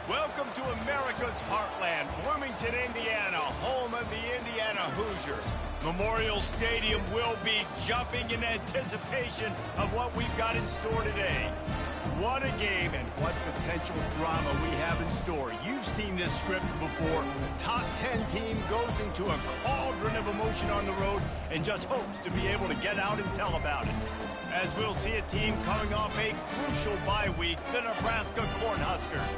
Welcome to America's heartland, Bloomington, Indiana, home of the Indiana Hoosiers. Memorial Stadium will be jumping in anticipation of what we've got in store today. What a game and what potential drama we have in store. You've seen this script before. Top 10 team goes into a cauldron of emotion on the road and just hopes to be able to get out and tell about it. As we'll see a team coming off a crucial bye week, the Nebraska Cornhuskers,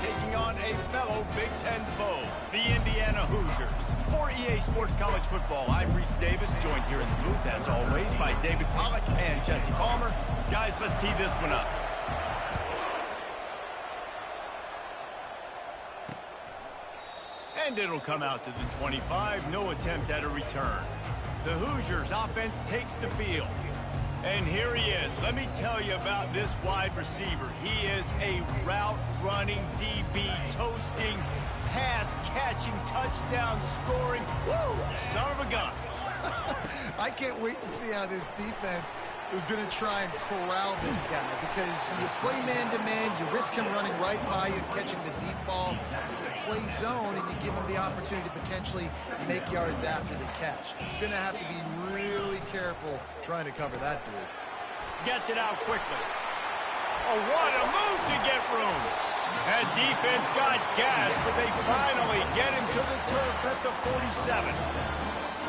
taking on a fellow Big Ten foe, the Indiana Hoosiers. For EA Sports College Football, I'm Reese Davis, joined here in the booth, as always, by David Pollack and Jesse Palmer. Guys, let's tee this one up. And it'll come out to the 25, no attempt at a return. The Hoosiers offense takes the field. And here he is. Let me tell you about this wide receiver. He is a route-running DB, toasting, pass-catching, touchdown-scoring, woo, son of a gun. I can't wait to see how this defense is going to try and corral this guy, because you play man-to-man, you risk him running right by you, catching the deep ball. You play zone, and you give him the opportunity to potentially make yards after the catch. You're going to have to be really careful trying to cover that dude. Gets it out quickly. Oh, what a move to get room. That defense got gas, but they finally get him to the turf at the 47.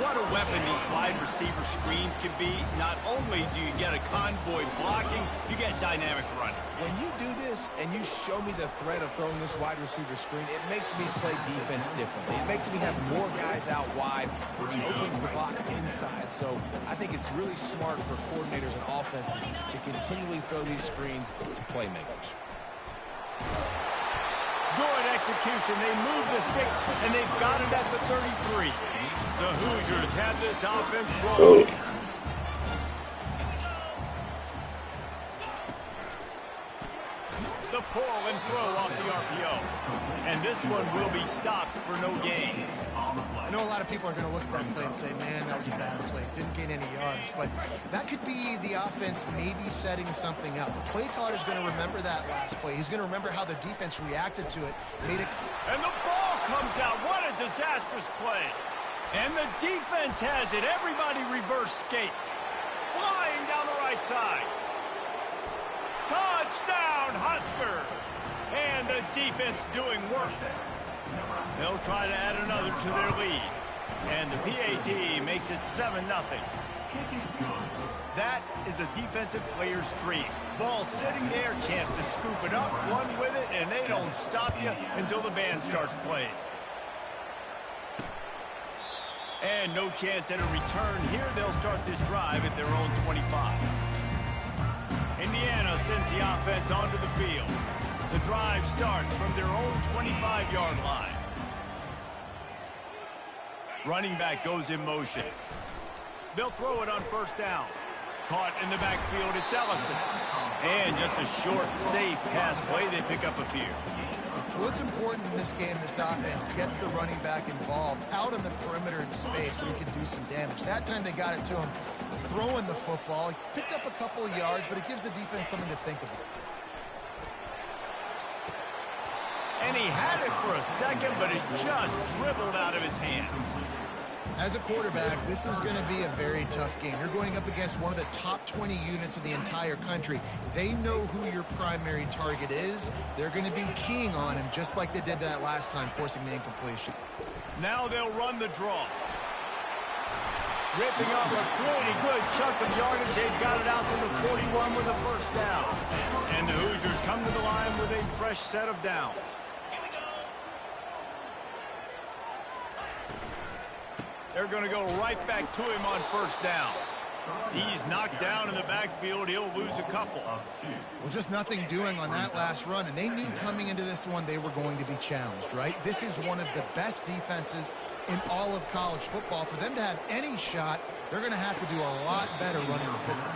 What a weapon these wide receiver screens can be. Not only do you get a convoy blocking, you get dynamic running. When you do this and you show me the threat of throwing this wide receiver screen, it makes me play defense differently. It makes me have more guys out wide, which opens the box inside. So I think it's really smart for coordinators and offenses to continually throw these screens to playmakers. Good execution. They move the sticks, and they've got it at the 33. The Hoosiers have this offense rolling. The pull and throw off the RPO. And this one will be stopped for no gain. I know a lot of people are going to look at that play and say, man, that was a bad play. Didn't gain any yards. But that could be the offense maybe setting something up. The play caller is going to remember that last play. He's going to remember how the defense reacted to it. And the ball comes out. What a disastrous play. And the defense has it. Everybody reverse skate. Flying down the right side. Touchdown, Huskers. And the defense doing work. They'll try to add another to their lead. And the PAT makes it 7-0. That is a defensive player's dream. Ball sitting there, chance to scoop it up, run with it, and they don't stop you until the band starts playing. And no chance at a return here. They'll start this drive at their own 25. Indiana sends the offense onto the field. The drive starts from their own 25-yard line. Running back goes in motion. They'll throw it on first down. Caught in the backfield, it's Ellison. And just a short, safe pass play. They pick up a few. Well, it's important in this game, this offense gets the running back involved out on the perimeter in space where he can do some damage. That time they got it to him throwing the football. He picked up a couple of yards, but it gives the defense something to think about. And he had it for a second, but it just dribbled out of his hands. As a quarterback, this is going to be a very tough game. You're going up against one of the top 20 units in the entire country. They know who your primary target is. They're going to be keying on him, just like they did that last time, forcing the incompletion. Now they'll run the draw. Ripping off a pretty good chunk of yardage. They've got it out to the 41 with a first down. And the Hoosiers come to the line with a fresh set of downs. They're going to go right back to him on first down. He's knocked down in the backfield. He'll lose a couple. Well, just nothing doing on that last run, and they knew coming into this one they were going to be challenged, right? This is one of the best defenses in all of college football. For them to have any shot, they're going to have to do a lot better running the football.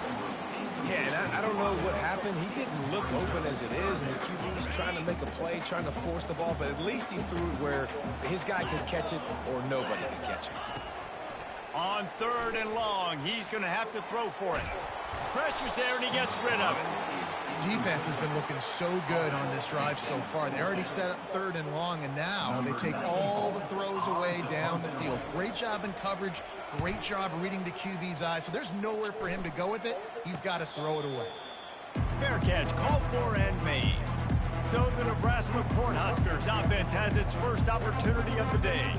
Yeah, and I don't know what happened. He didn't look open as it is, and the QB's trying to make a play, trying to force the ball, but at least he threw it where his guy could catch it or nobody could catch it. On third and long, he's going to have to throw for it. Pressure's there, and he gets rid of it. Defense has been looking so good on this drive so far. They already set up 3rd and long, and now they take all the throws away down the field. Great job in coverage, great job reading the QB's eyes. So there's nowhere for him to go with it. He's got to throw it away. Fair catch, called for and made. So the Nebraska Cornhuskers offense has its first opportunity of the day.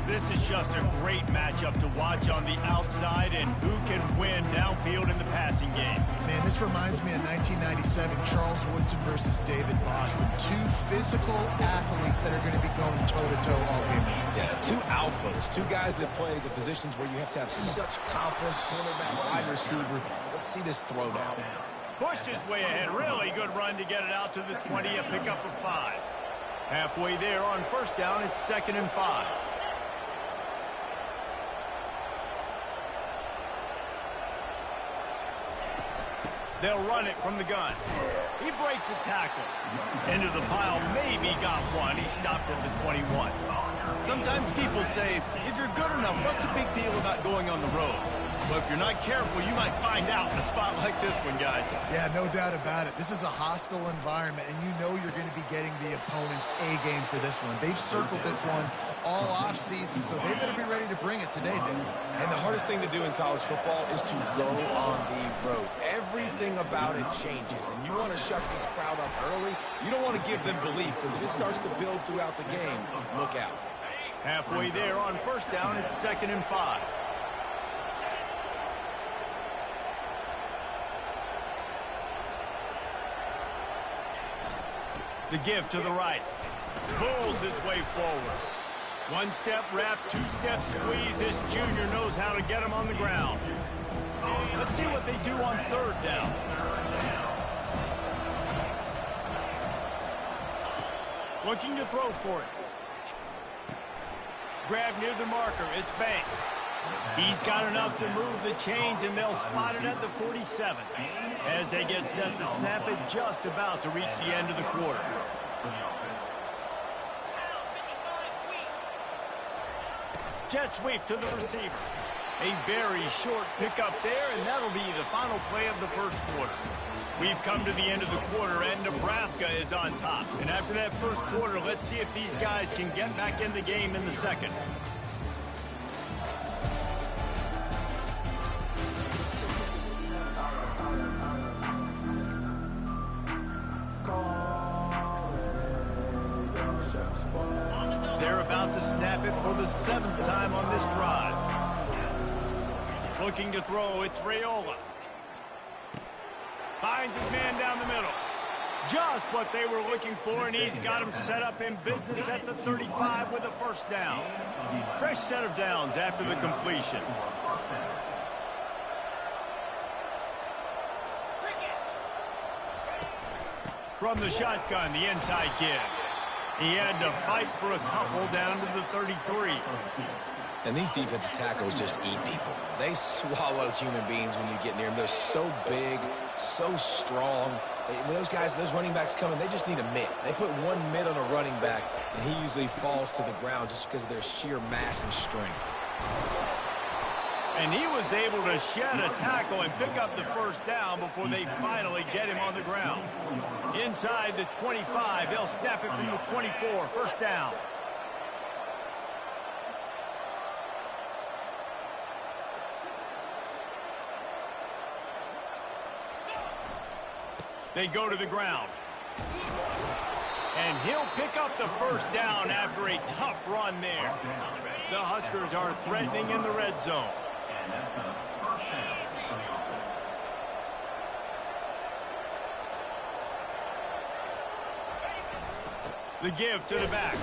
This is just a great matchup to watch on the outside and who can win downfield in the passing game. Man, this reminds me of 1997, Charles Woodson versus David Boston. 2 physical athletes that are going to be going toe-to-toe all game. Yeah, 2 alphas, 2 guys that play the positions where you have to have such confidence, cornerback, wide receiver. Let's see this throw down. Pushed his way ahead. Really good run to get it out to the 20, a pickup of 5. Halfway there on first down, it's 2nd and 5. They'll run it from the gun. He breaks a tackle. Into the pile, maybe got one. He stopped at the 21. Sometimes people say, if you're good enough, what's the big deal about going on the road? Well, if you're not careful, you might find out in a spot like this one, guys. Yeah, no doubt about it. This is a hostile environment, and you know you're going to be getting the opponent's A-game for this one. They've circled this one all offseason, so they better be ready to bring it today, Dave. And the hardest thing to do in college football is to go on the road. Everything about it changes, and you want to shut this crowd up early. You don't want to give them belief, because if it starts to build throughout the game, look out. Halfway there on first down, it's 2nd and 5. The give to the right. Pulls his way forward. 1-step wrap, 2-step squeeze. This junior knows how to get him on the ground. Let's see what they do on 3rd down. Looking to throw for it. Grab near the marker. It's Banks. He's got enough to move the chains, and they'll spot it at the 47. As they get set to snap it, just about to reach the end of the quarter. Jet sweep to the receiver. A very short pickup there, and that'll be the final play of the first quarter. We've come to the end of the quarter, and Nebraska is on top. And after that first quarter, let's see if these guys can get back in the game in the second. They're about to snap it for the 7th time on this drive. Looking to throw, it's Raiola. Finds his man down the middle. Just what they were looking for, and he's got him set up in business at the 35 with a first down. Fresh set of downs after the completion. From the shotgun, the inside give. He had to fight for a couple down to the 33. And these defensive tackles just eat people. They swallow human beings when you get near them. They're so big, so strong. When those guys, those running backs come in, they just need a mitt. They put one mitt on a running back, and he usually falls to the ground just because of their sheer mass and strength. And he was able to shed a tackle and pick up the first down before they finally get him on the ground. Inside the 25, they'll snap it from the 24, first down. They go to the ground. And he'll pick up the first down after a tough run there. The Huskers are threatening in the red zone. The give to the back.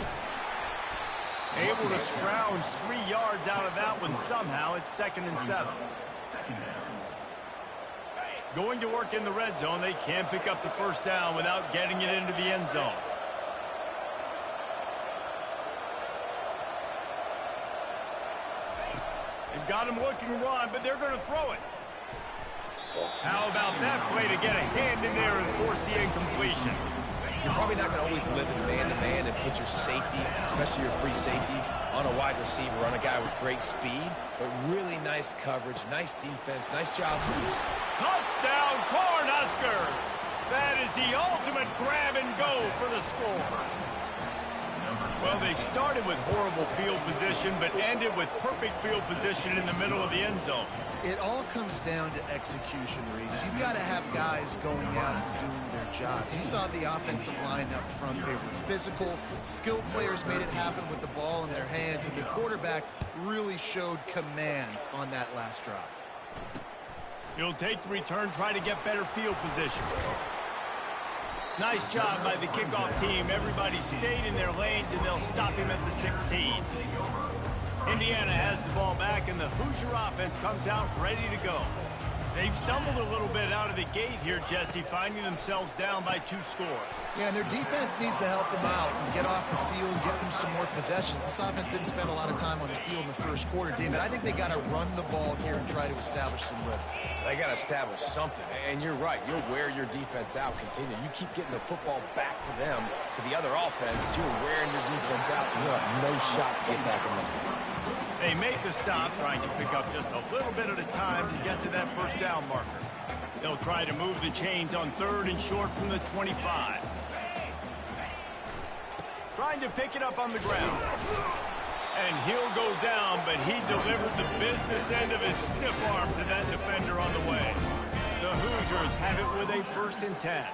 Able to scrounge 3 yards out of that one somehow. It's 2nd and 7. Going to work in the red zone. They can pick up the first down without getting it into the end zone. They've got him looking to run, but they're going to throw it. How about that play to get a hand in there and force the incompletion? You're probably not going to always live in man-to-man and put your safety, especially your free safety, on a wide receiver, on a guy with great speed, but really nice coverage, nice defense, nice job. Touchdown, Cornhuskers! That is the ultimate grab and go for the score. Well, they started with horrible field position, but ended with perfect field position in the middle of the end zone. It all comes down to execution, Reese. You've got to have guys going out and doing their jobs. You saw the offensive line up front. They were physical. Skilled players made it happen with the ball in their hands, and the quarterback really showed command on that last drive. He'll take the return, try to get better field position. Nice job by the kickoff team. Everybody stayed in their lanes, and they'll stop him at the 16. Indiana has the ball back, and the Hoosier offense comes out ready to go. They've stumbled a little bit out of the gate here, Jesse, finding themselves down by 2 scores. Yeah, and their defense needs to help them out and get off the field, get them some more possessions. This offense didn't spend a lot of time on the field in the first quarter, David. I think they got to run the ball here and try to establish some rhythm. They got to establish something, and you're right. You'll wear your defense out. Continue. You keep getting the football back to them, to the other offense. You're wearing your defense out, and you'll have no shot to get back in this game. They make the stop, trying to pick up just a little bit at a time to get to that first down marker. They'll try to move the chains on 3rd and short from the 25. Trying to pick it up on the ground. And he'll go down, but he delivered the business end of his stiff arm to that defender on the way. The Hoosiers have it with a 1st and 10.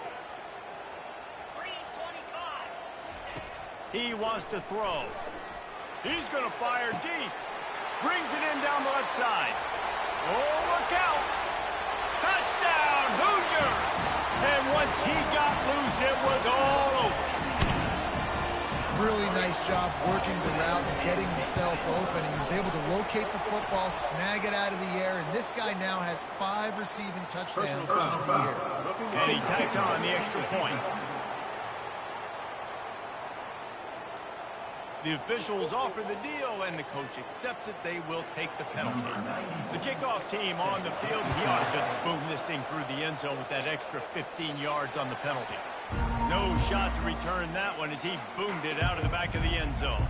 He wants to throw. He's going to fire deep. Brings it in down the left side. Oh, look out. Touchdown, Hoosiers! And once he got loose, it was all over. Really nice job working the route and getting himself open. He was able to locate the football, snag it out of the air, and this guy now has 5 receiving touchdowns on the year. And he tacks on the extra point. The officials offer the deal, and the coach accepts it. They will take the penalty. The kickoff team on the field, he ought to just boom this thing through the end zone with that extra 15 yards on the penalty. No shot to return that one as he boomed it out of the back of the end zone.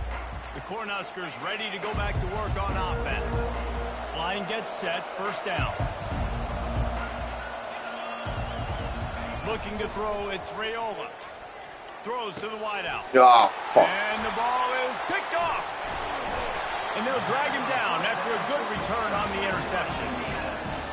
The Cornhuskers ready to go back to work on offense. Line gets set, 1st down. Looking to throw, it's Raiola. Throws to the wideout. Oh, fuck. And the ball is picked off. And they'll drag him down after a good return on the interception.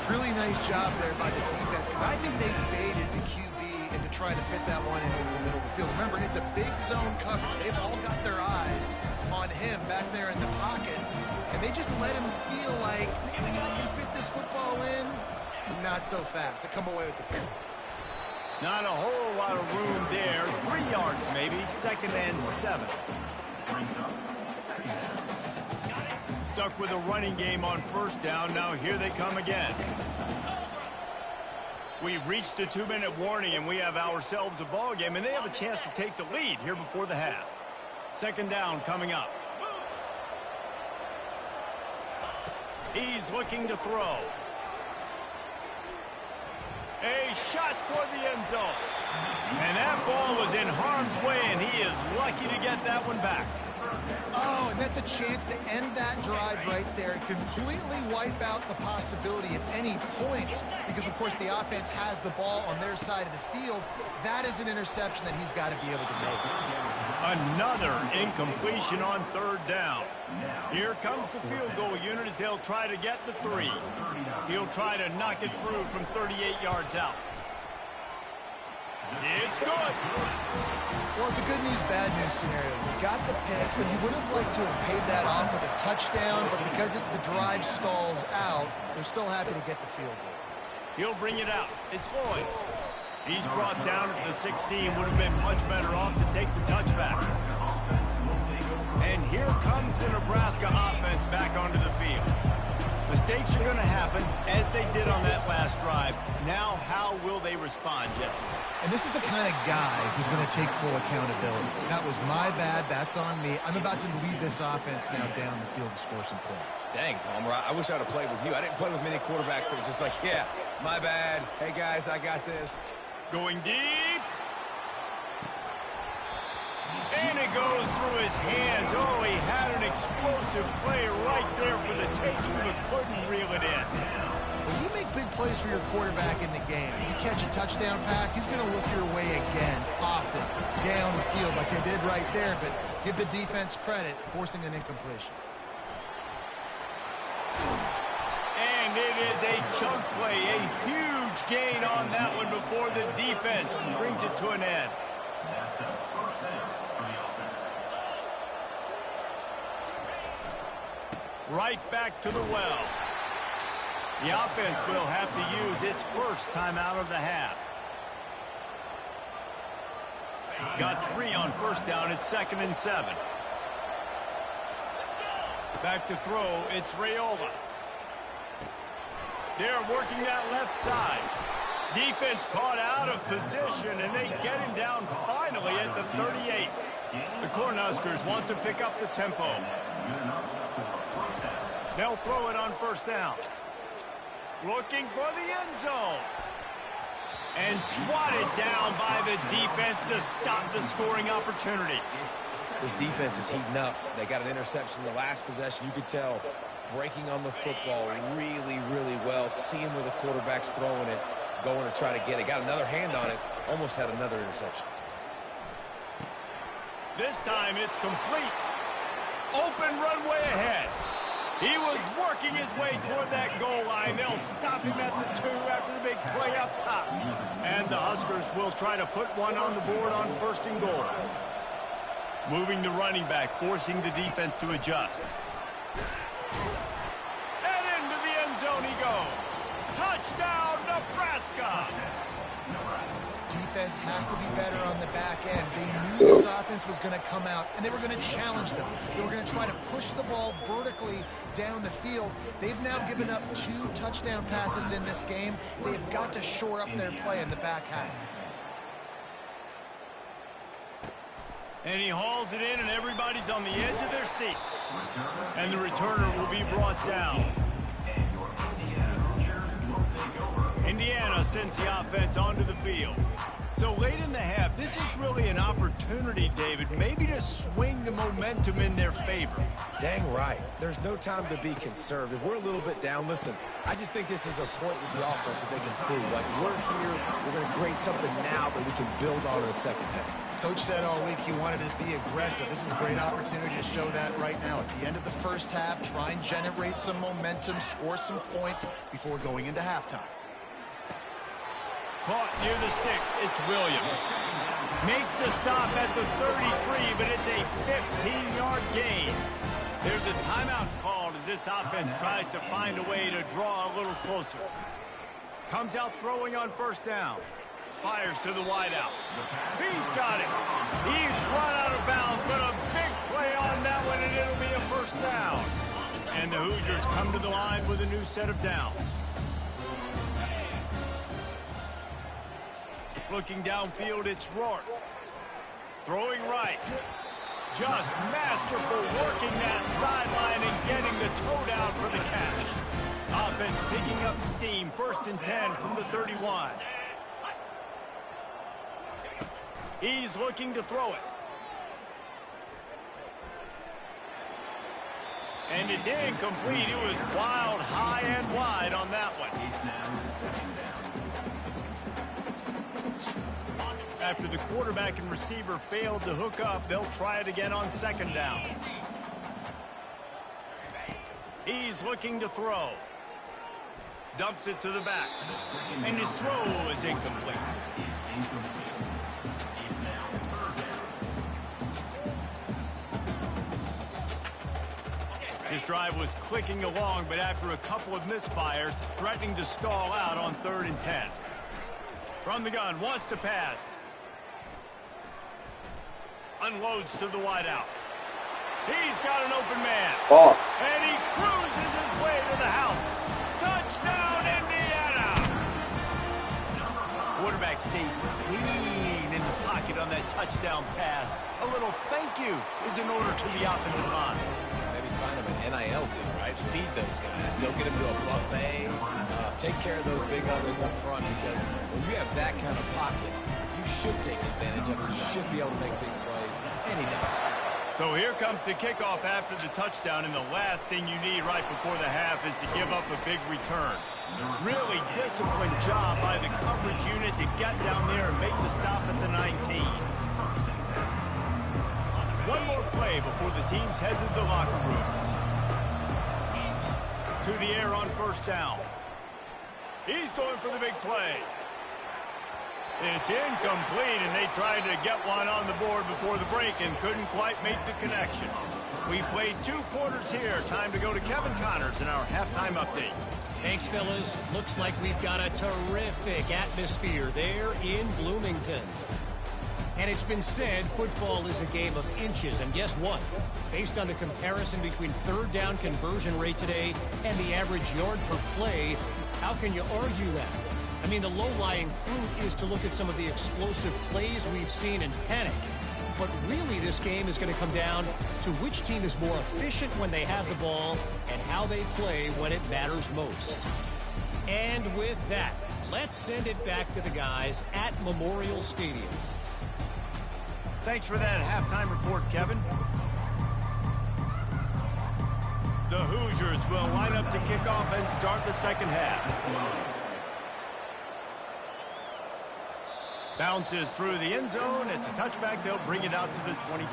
Really nice job there by the defense, because I think they baited the QB into trying to fit that one in over the middle of the field. Remember, it's a big zone coverage. They've all got their eyes on him back there in the pocket, and they just let him feel like, maybe I can fit this football in. Not so fast. They come away with the pick. Not a whole lot of room there. 3 yards maybe. 2nd and 7. Stuck with a running game on 1st down. Now here they come again. We've reached the 2-minute warning, and we have ourselves a ball game, and they have a chance to take the lead here before the half. 2nd down coming up. He's looking to throw. A shot toward the end zone. And that ball was in harm's way, and he is lucky to get that one back. Oh, and that's a chance to end that drive right there and completely wipe out the possibility of any points because, of course, the offense has the ball on their side of the field. That is an interception that he's got to be able to make. Another incompletion on 3rd down. Here comes the field goal unit as they'll try to get the 3. He'll try to knock it through from 38 yards out. It's good. Well, it's a good news, bad news scenario. We got the pick, but you would have liked to have paid that off with a touchdown, but because the drive stalls out, they're still happy to get the field goal. He'll bring it out. It's Lloyd. He's brought down at the 16. Would have been much better off to take the touchback. And here comes the Nebraska offense back onto the field. Mistakes are going to happen, as they did on that last drive. Now, how will they respond, Jesse? And this is the kind of guy who's going to take full accountability. That was my bad. That's on me. I'm about to lead this offense now down the field and score some points. Dang, Palmer, I wish I would have played with you. I didn't play with many quarterbacks that were just like, yeah, my bad. Hey, guys, I got this. Going deep. And it goes through his hands. Oh, he had an explosive play right there for the taking, but couldn't reel it in. When you make big plays for your quarterback in the game, you catch a touchdown pass, he's going to look your way again, often, down the field like they did right there, but give the defense credit, forcing an incompletion. And it is a chunk play, a huge gain on that one before the defense brings it to an end. Right back to the well. The offense will have to use its first timeout of the half. Got 3 on first down. It's 2nd and 7. Back to throw. It's Raiola. They're working that left side. Defense caught out of position, and they get him down finally at the 38. The Cornhuskers want to pick up the tempo. They'll throw it on first down. Looking for the end zone. And swatted down by the defense to stop the scoring opportunity. This defense is heating up. They got an interception in the last possession. You could tell breaking on the football really, really well. Seeing where the quarterback's throwing it, going to try to get it. Got another hand on it. Almost had another interception. This time it's complete. Open runway ahead. He was working his way toward that goal line. They'll stop him at the 2 after the big play up top. And the Huskers will try to put one on the board on 1st and goal. Moving the running back, forcing the defense to adjust. And into the end zone he goes. Touchdown, Nebraska! Defense has to be better on the back end. They knew this offense was going to come out, and they were going to challenge them. They were going to try to push the ball vertically down the field. They've now given up 2 touchdown passes in this game. They've got to shore up their play in the back half. And he hauls it in, and everybody's on the edge of their seats. And the returner will be brought down. Indiana sends the offense onto the field. So late in the half, this is really an opportunity, David, maybe to swing the momentum in their favor. Dang right. There's no time to be conservative. We're a little bit down. Listen, I just think this is a point with the offense that they can prove. Like, we're here, we're going to create something now that we can build on in the second half. Coach said all week he wanted to be aggressive. This is a great opportunity to show that right now. At the end of the first half, try and generate some momentum, score some points before going into halftime. Caught near the sticks. It's Williams. Makes the stop at the 33, but it's a 15-yard gain. There's a timeout called as this offense tries to find a way to draw a little closer. Comes out throwing on first down. Fires to the wideout. He's got it. He's run out of bounds, but a big play on that one, and it'll be a first down. And the Hoosiers come to the line with a new set of downs. Looking downfield, it's Rourke. Throwing right. Just masterful working that sideline and getting the toe down for the catch. Offense picking up steam. 1st and 10 from the 31. He's looking to throw it. And it's incomplete. It was wild, high and wide on that one. After the quarterback and receiver failed to hook up, they'll try it again on 2nd down. He's looking to throw. Dumps it to the back. And his throw is incomplete. This drive was clicking along, but after a couple of misfires, threatening to stall out on 3rd and 10. From the gun, wants to pass. Unloads to the wideout. He's got an open man. Oh. And he cruises his way to the house. Touchdown, Indiana! Quarterback stays clean in the pocket on that touchdown pass. A little thank you is in order to the offensive line. Maybe find them an NIL deal, right? Feed those guys. Go get them to a buffet. Take care of those big others up front, because when you have that kind of pocket, you should take advantage of it. You should be able to make big plays, and he does. So here comes the kickoff after the touchdown, and the last thing you need right before the half is to give up a big return. Really disciplined job by the coverage unit to get down there and make the stop at the 19. One more play before the teams head to the locker rooms. To the air on first down. He's going for the big play. It's incomplete, and they tried to get one on the board before the break and couldn't quite make the connection. We played 2 quarters here. Time to go to Kevin Connors in our halftime update. Thanks, fellas. Looks like we've got a terrific atmosphere there in Bloomington. And it's been said football is a game of inches, and guess what? Based on the comparison between third down conversion rate today and the average yard per play, how can you argue that? I mean, the low-lying fruit is to look at some of the explosive plays we've seen and panic. But really, this game is going to come down to which team is more efficient when they have the ball and how they play when it matters most. And with that, let's send it back to the guys at Memorial Stadium. Thanks for that halftime report, Kevin. The Hoosiers will line up to kick off and start the second half. Bounces through the end zone. It's a touchback. They'll bring it out to the 25.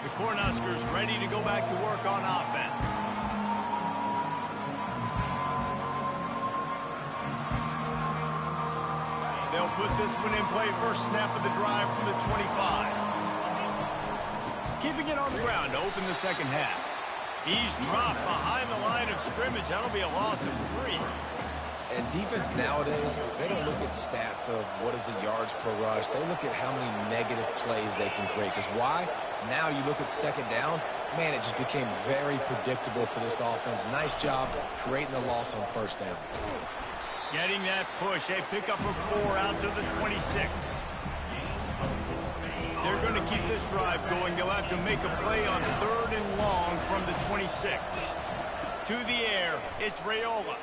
The Cornhuskers ready to go back to work on offense. They'll put this one in play. First snap of the drive from the 25. Keeping it on the ground to open the second half. He's dropped behind the line of scrimmage. That'll be a loss of 3. And defense nowadays, they don't look at stats of what is the yards per rush. They look at how many negative plays they can create. Because why? Now you look at second down, man, it just became very predictable for this offense. Nice job creating the loss on first down. Getting that push. They pick up a 4 out to the 26. They're going to keep this drive going. They'll have to make a play on 3rd and long from the 26. To the air, it's Raiola.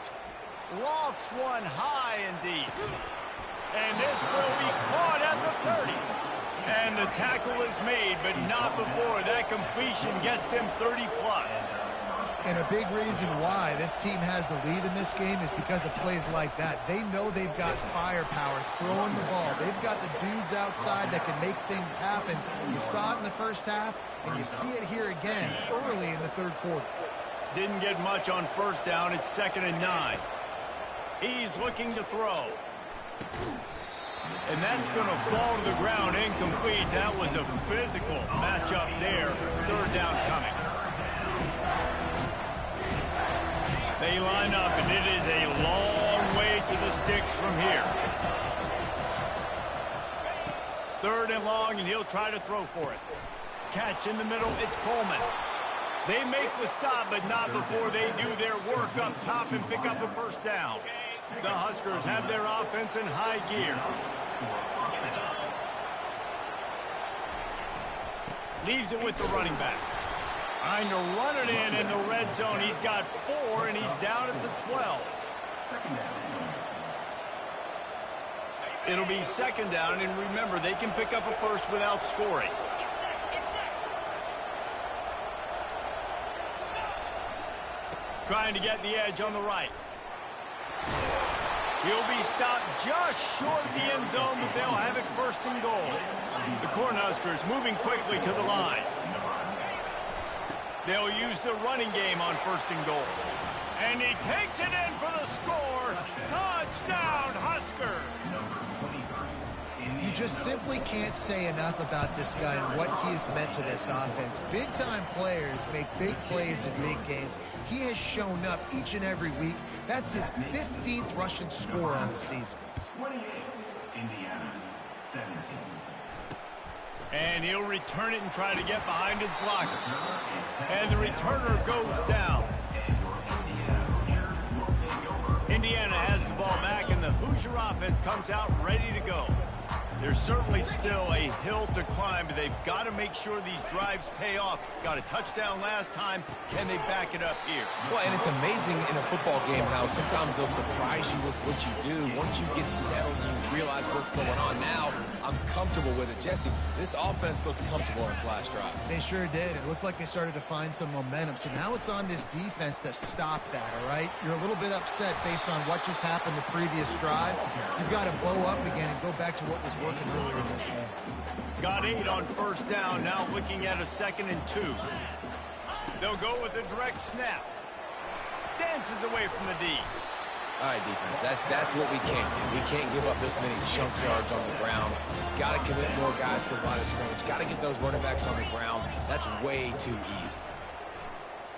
Lofts one high and deep. And this will be caught at the 30. And the tackle is made, but not before that completion gets them 30-plus. And a big reason why this team has the lead in this game is because of plays like that. They know they've got firepower throwing the ball. They've got the dudes outside that can make things happen. You saw it in the first half, and you see it here again early in the third quarter. Didn't get much on first down. It's 2nd and 9. He's looking to throw. And that's going to fall to the ground incomplete. That was a physical matchup there. 3rd down coming. They line up, and it is a long way to the sticks from here. 3rd and long, and he'll try to throw for it. Catch in the middle, it's Coleman. They make the stop, but not before they do their work up top and pick up a first down. The Huskers have their offense in high gear. Leaves it with the running back. Trying to run it in the red zone. He's got 4, and he's down at the 12. It'll be 2nd down, and remember, they can pick up a first without scoring. Trying to get the edge on the right. He'll be stopped just short of the end zone, but they'll have it 1st and goal. The Cornhuskers moving quickly to the line. They'll use the running game on 1st and goal. And he takes it in for the score. Touchdown, Huskers! You just simply can't say enough about this guy and what he has meant to this offense. Big-time players make big plays in big games. He has shown up each and every week. That's his 15th rushing score on the season. 28, Indiana, 17. And he'll return it and try to get behind his blockers. And the returner goes down. Indiana has the ball back, and the Hoosier offense comes out ready to go. There's certainly still a hill to climb, but they've got to make sure these drives pay off. Got a touchdown last time. Can they back it up here? Well, and it's amazing in a football game how sometimes they'll surprise you with what you do. Once you get settled, you realize what's going on now. I'm comfortable with it. Jesse, this offense looked comfortable on its last drive. They sure did. It looked like they started to find some momentum. So now it's on this defense to stop that, all right? You're a little bit upset based on what just happened the previous drive. You've got to bow up again and go back to what was working earlier in this game. Got 8 on first down, now looking at a 2nd and 2. They'll go with a direct snap. Dances away from the D. All right, defense, that's what we can't do. We can't give up this many chunk yards on the ground. Got to commit more guys to the line of scrimmage. Got to get those running backs on the ground. That's way too easy.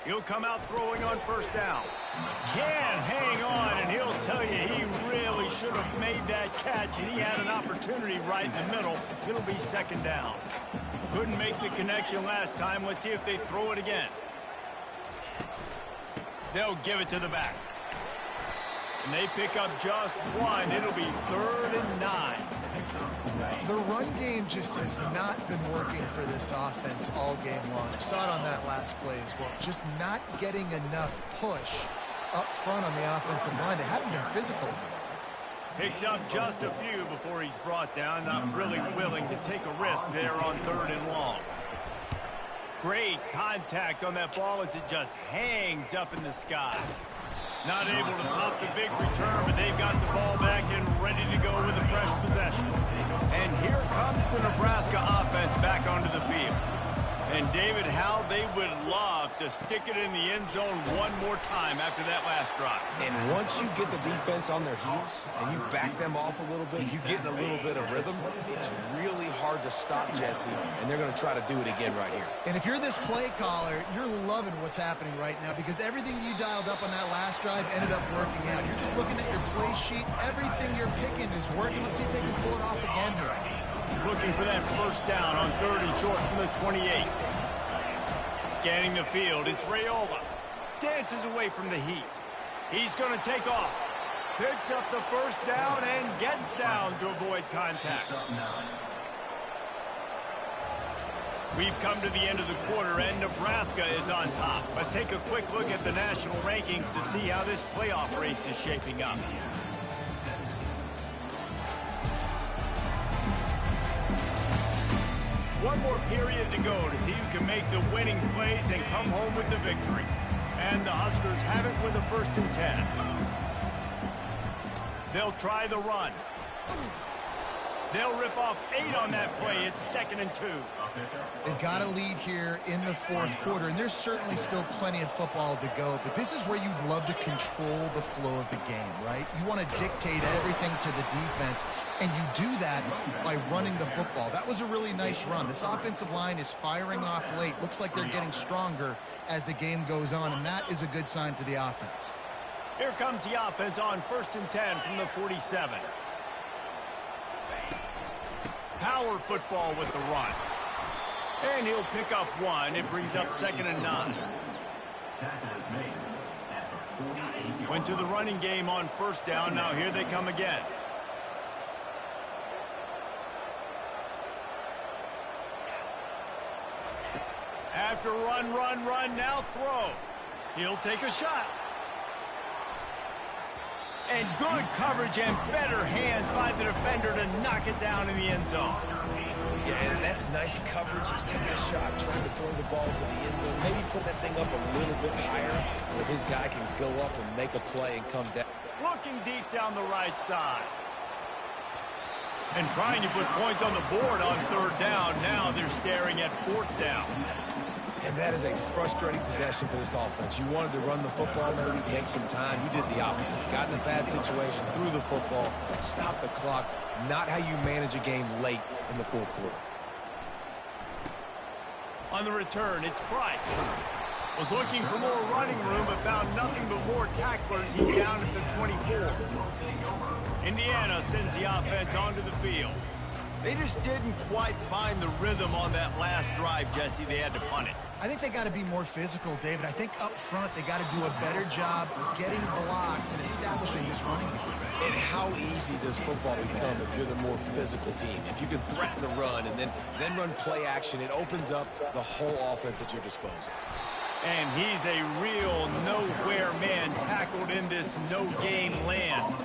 He'll come out throwing on first down. Can hang on, and he'll tell you he really should have made that catch, and he had an opportunity right in the middle. It'll be 2nd down. Couldn't make the connection last time. Let's see if they throw it again. They'll give it to the back. And they pick up just 1. It'll be 3rd and 9. The run game just has not been working for this offense all game long. You saw it on that last play as well. Just not getting enough push up front on the offensive line. They haven't been physical enough. Picks up just a few before he's brought down. Not really willing to take a risk there on 3rd and long. Great contact on that ball as it just hangs up in the sky. Not able to pop the big return, but they've got the ball back and ready to go with a fresh possession. And here comes the Nebraska offense back onto the field. And David, how they would love to stick it in the end zone one more time after that last drive. And once you get the defense on their heels and you back them off a little bit, you get in a little bit of rhythm, it's really hard to stop Jesse, and they're going to try to do it again right here. And if you're this play caller, you're loving what's happening right now because everything you dialed up on that last drive ended up working out. You're just looking at your play sheet. Everything you're picking is working. Let's see if they can pull it off again here. Looking for that first down on 3rd and short from the 28. Scanning the field, it's Rayola. Dances away from the heat. He's going to take off. Picks up the first down and gets down to avoid contact. We've come to the end of the quarter, and Nebraska is on top. Let's take a quick look at the national rankings to see how this playoff race is shaping up. One more period to go to see who can make the winning plays and come home with the victory. And the Huskers have it with a 1st and 10. They'll try the run. They'll rip off 8 on that play. It's 2nd and 2. They've got a lead here in the 4th quarter, and there's certainly still plenty of football to go, but this is where you'd love to control the flow of the game, right? You want to dictate everything to the defense, and you do that by running the football. That was a really nice run. This offensive line is firing off late. Looks like they're getting stronger as the game goes on, and that is a good sign for the offense. Here comes the offense on 1st and 10 from the 47. Power football with the run. And he'll pick up 1. It brings up 2nd and 9. Went to the running game on first down. Now here they come again. After run, now throw. He'll take a shot. And good coverage and better hands by the defender to knock it down in the end zone. Yeah, and that's nice coverage. He's taking a shot, trying to throw the ball to the end zone. Maybe put that thing up a little bit higher where his guy can go up and make a play and come down. Looking deep down the right side. And trying to put points on the board on 3rd down. Now they're staring at 4th down. And that is a frustrating possession for this offense. You wanted to run the football, maybe take some time. You did the opposite. Got in a bad situation, threw the football, stopped the clock. Not how you manage a game late in the 4th quarter. On the return, it's Price. Was looking for more running room, but found nothing but more tacklers. He's down at the 24. Indiana sends the offense onto the field. They just didn't quite find the rhythm on that last drive, Jesse. They had to punt it. I think they got to be more physical, David. I think up front they got to do a better job getting blocks and establishing this running game. And how easy does football become if you're the more physical team? If you can threaten the run and then run play action, it opens up the whole offense at your disposal. And he's a real nowhere man tackled in this no-game land.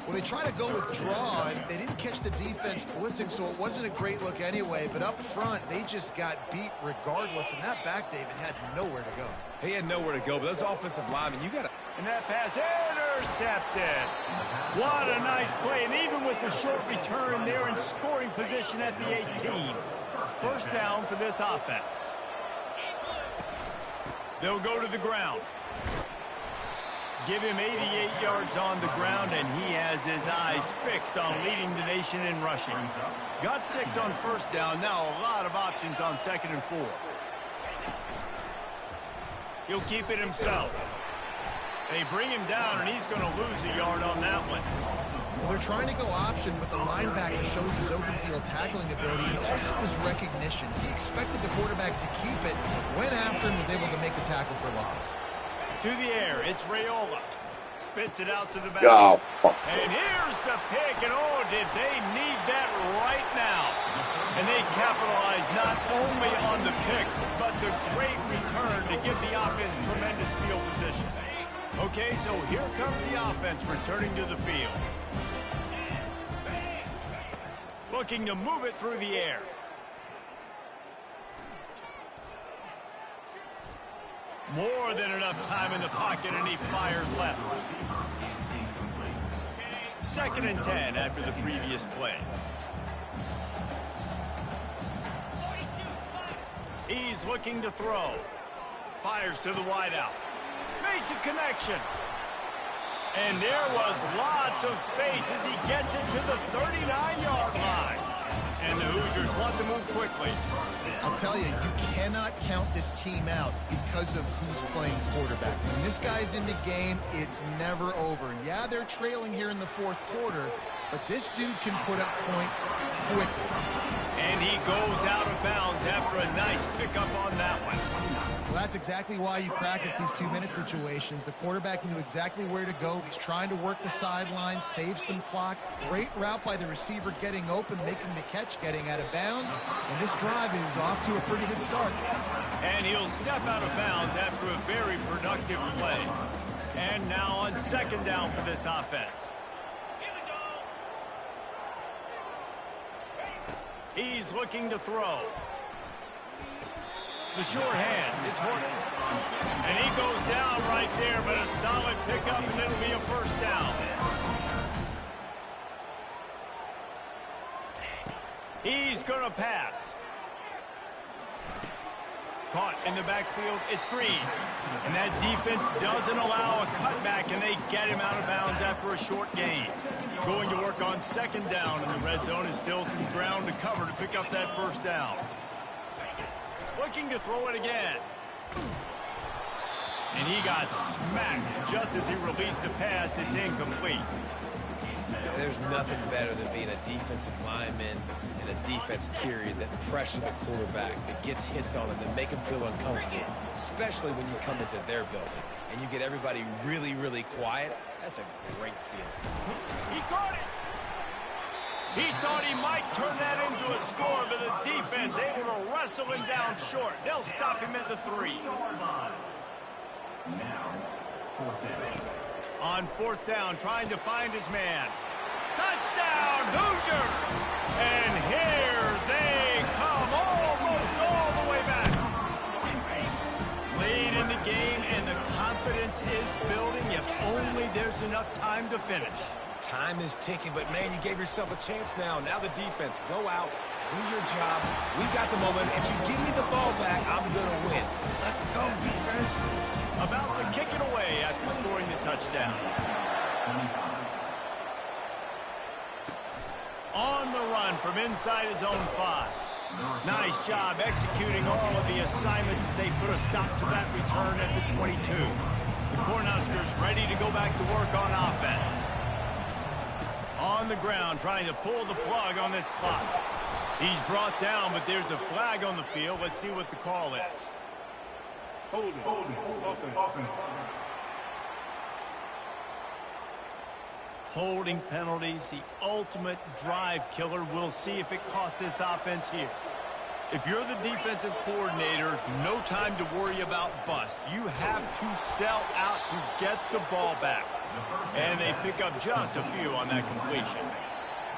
Well, they try to go with draw. They didn't catch the defense blitzing, so it wasn't a great look anyway. But up front, they just got beat regardless. And that back, David, had nowhere to go. He had nowhere to go, but those offensive linemen, you got to... And that pass intercepted. What a nice play. And even with the short return, they're in scoring position at the 18. First down for this offense. They'll go to the ground. Give him 88 yards on the ground, and he has his eyes fixed on leading the nation in rushing. Got 6 on first down. Now a lot of options on 2nd and 4. He'll keep it himself. They bring him down, and he's going to lose a yard on that one. Well, they're trying to go option, but the linebacker shows his open field tackling ability and also his recognition. He expected the quarterback to keep it, went after and was able to make the tackle for loss. To the air, it's Raiola. Spits it out to the back. Oh, fuck. And here's the pick, and oh, did they need that right now. And they capitalized not only on the pick, but the great return to give the offense tremendous field position. Okay, so here comes the offense returning to the field. Looking to move it through the air. More than enough time in the pocket, and he fires left. 2nd and 10 after the previous play. He's looking to throw. Fires to the wideout. Makes a connection. And there was lots of space as he gets it to the 39-yard line. And the Hoosiers want to move quickly. I'll tell you, you cannot count this team out because of who's playing quarterback. When this guy's in the game, it's never over. Yeah, they're trailing here in the 4th quarter, but this dude can put up points quickly. And he goes out of bounds after a nice pickup on that one. Well, that's exactly why you practice these 2-minute situations. The quarterback knew exactly where to go. He's trying to work the sideline, save some clock. Great route by the receiver getting open, making the catch, getting out of bounds. And this drive is off to a pretty good start. And he'll step out of bounds after a very productive play. And now on 2nd down for this offense. He's looking to throw. The short hands, it's Horton. And he goes down right there, but a solid pickup, and it'll be a first down. He's going to pass. Caught in the backfield, it's Green. And that defense doesn't allow a cutback, and they get him out of bounds after a short gain. Going to work on 2nd down, and the red zone is still some ground to cover to pick up that first down. Looking to throw it again. And he got smacked just as he released the pass. It's incomplete. There's nothing better than being a defensive lineman in a defense period that pressure the quarterback, that gets hits on him, that make him feel uncomfortable, especially when you come into their building and you get everybody really, really quiet. That's a great feeling. He caught it. He thought he might turn that into a score, but the defense able to wrestle him down short. They'll stop him at the 3. Now, 4th down. On 4th down, trying to find his man. Touchdown, Hoosiers! And here they come, almost all the way back. Late in the game, and the confidence is building if only there's enough time to finish. Time is ticking, but man, you gave yourself a chance now. Now the defense, go out, do your job. We got the moment. If you give me the ball back, I'm going to win. Let's go, defense. About to kick it away after scoring the touchdown. On the run from inside his own 5. Nice job executing all of the assignments as they put a stop to that return at the 22. The Cornhuskers ready to go back to work on offense. On the ground, trying to pull the plug on this clock. He's brought down, but there's a flag on the field. Let's see what the call is. Holding. Offense. Holding penalties, the ultimate drive killer. We'll see if it costs this offense here. If you're the defensive coordinator, no time to worry about bust. You have to sell out to get the ball back. And they pick up just a few on that completion.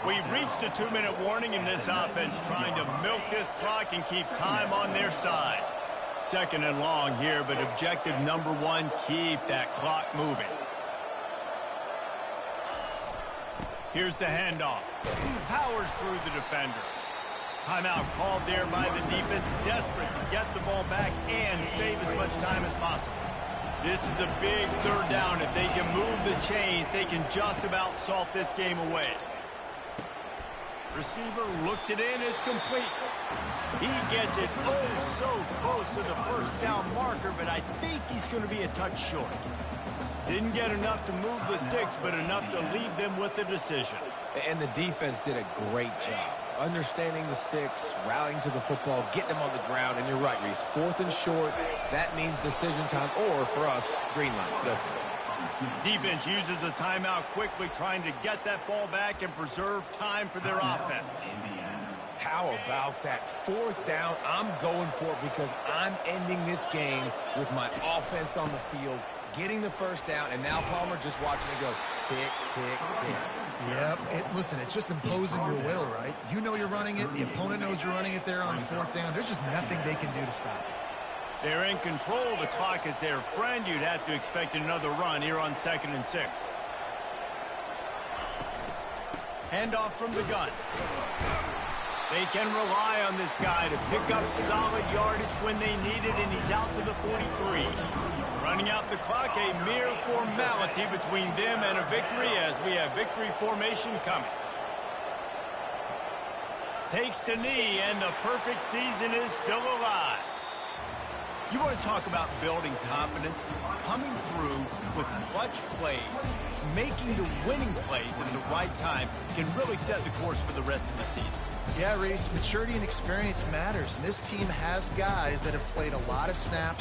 We've reached the 2-minute warning in this offense, trying to milk this clock and keep time on their side. 2nd and long here, but objective number 1, keep that clock moving. Here's the handoff. Powers through the defender. Timeout called there by the defense, desperate to get the ball back and save as much time as possible. This is a big 3rd down. If they can move the chains, they can just about salt this game away. Receiver looks it in. It's complete. He gets it oh so close to the 1st down marker, but I think he's going to be a touch short. Didn't get enough to move the sticks, but enough to leave them with the decision. And the defense did a great job. Understanding the sticks, rallying to the football, getting them on the ground. And you're right, Reese. 4th and short, that means decision time. Or, for us, green light. Go for it. Defense uses a timeout quickly, trying to get that ball back and preserve time for their offense. How about that 4th down? I'm going for it because I'm ending this game with my offense on the field, getting the 1st down, and now Palmer just watching it go tick, tick, tick. Yep. Listen, it's just imposing your will, right? You know you're running it. The opponent knows you're running it there on 4th down. There's just nothing they can do to stop it. They're in control. The clock is their friend. You'd have to expect another run here on 2nd and 6. Handoff from the gun. They can rely on this guy to pick up solid yardage when they need it, and he's out to the 43. Running out the clock, a mere formality between them and a victory as we have victory formation coming. Takes the knee, and the perfect season is still alive. You want to talk about building confidence? Coming through with clutch plays, making the winning plays at the right time can really set the course for the rest of the season. Yeah, Reese, maturity and experience matters. And this team has guys that have played a lot of snaps